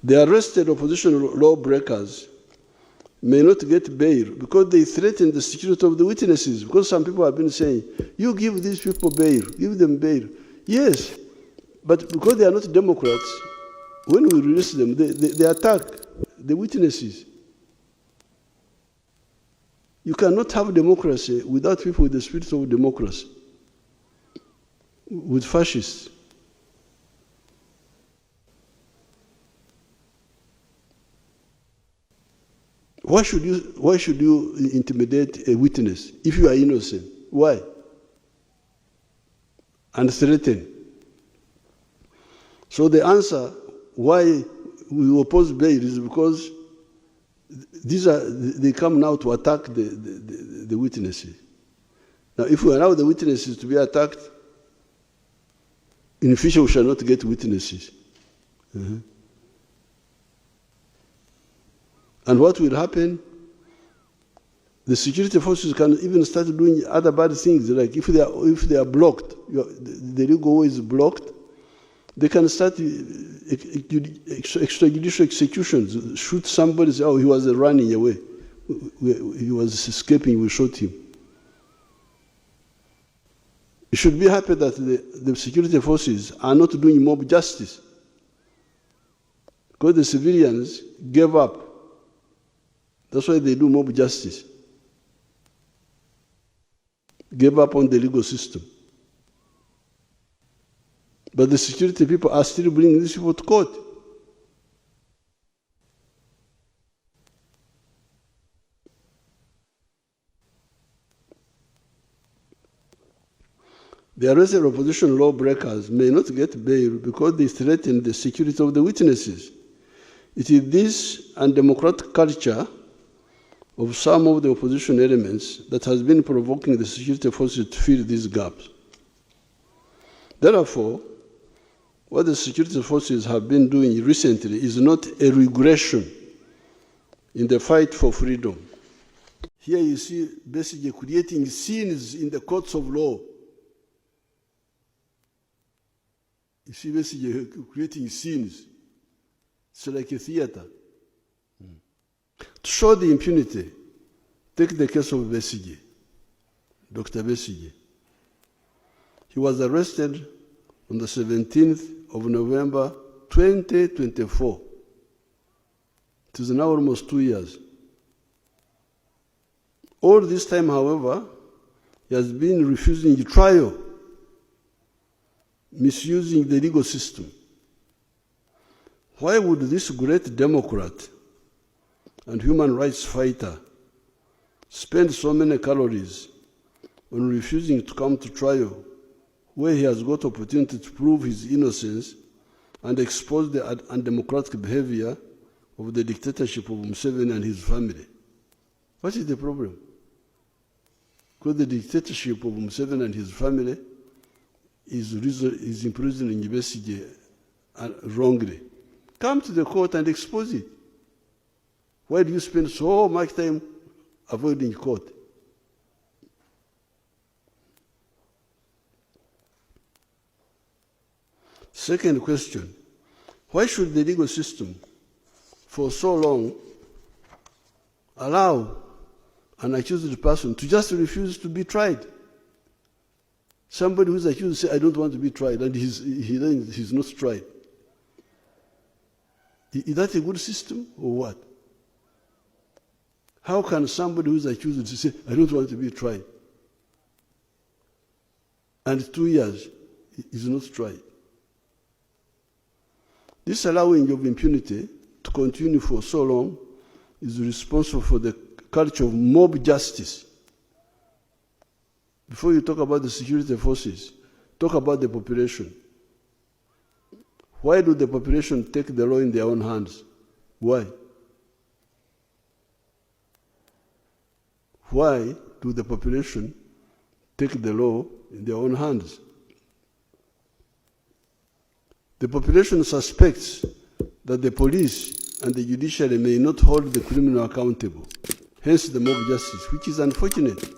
The arrested opposition lawbreakers may not get bail because they threaten the security of the witnesses. Because some people have been saying, you give these people bail, give them bail. Yes, but because they are not Democrats, when we release them, they attack the witnesses. You cannot have democracy without people with the spirit of democracy, with fascists. Why should you intimidate a witness if you are innocent? Why? And threaten. So the answer why we oppose bail is because they come now to attack the witnesses. Now, if we allow the witnesses to be attacked, in the future we shall not get witnesses. And what will happen? The security forces can even start doing other bad things, like if they are blocked, the legal way is blocked, they can start extrajudicial executions, shoot somebody, say, oh, he was running away, he was escaping, we shot him. You should be happy that the security forces are not doing mob justice, because the civilians gave up. That's why they do mob justice. Gave up on the legal system. But the security people are still bringing these people to court. The arrested opposition lawbreakers may not get bail because they threaten the security of the witnesses. It is this undemocratic culture of some of the opposition elements that has been provoking the security forces to fill these gaps. Therefore, what the security forces have been doing recently is not a regression in the fight for freedom. Here you see basically creating scenes in the courts of law. You see basically creating scenes. It's like a theater. To show the impunity, take the case of Besigye, Dr. Besigye. He was arrested on the 17th of November 2024. It is now almost 2 years. All this time, however, he has been refusing trial, misusing the legal system. Why would this great Democrat and human rights fighter spend so many calories on refusing to come to trial, where he has got opportunity to prove his innocence and expose the undemocratic behavior of the dictatorship of Museveni and his family? What is the problem? Because the dictatorship of Museveni and his family is imprisoning Besigye wrongly. Come to the court and expose it. Why do you spend so much time avoiding court? Second question, why should the legal system for so long allow an accused person to just refuse to be tried? Somebody who's accused says, I don't want to be tried, and he's not tried. Is that a good system or what? How can somebody who's accused say, I don't want to be tried, and 2 years is not tried? This allowing of impunity to continue for so long is responsible for the culture of mob justice. Before you talk about the security forces, talk about the population. Why do the population take the law in their own hands? Why? Why do the population take the law in their own hands? The population suspects that the police and the judiciary may not hold the criminal accountable, hence the mob justice, which is unfortunate.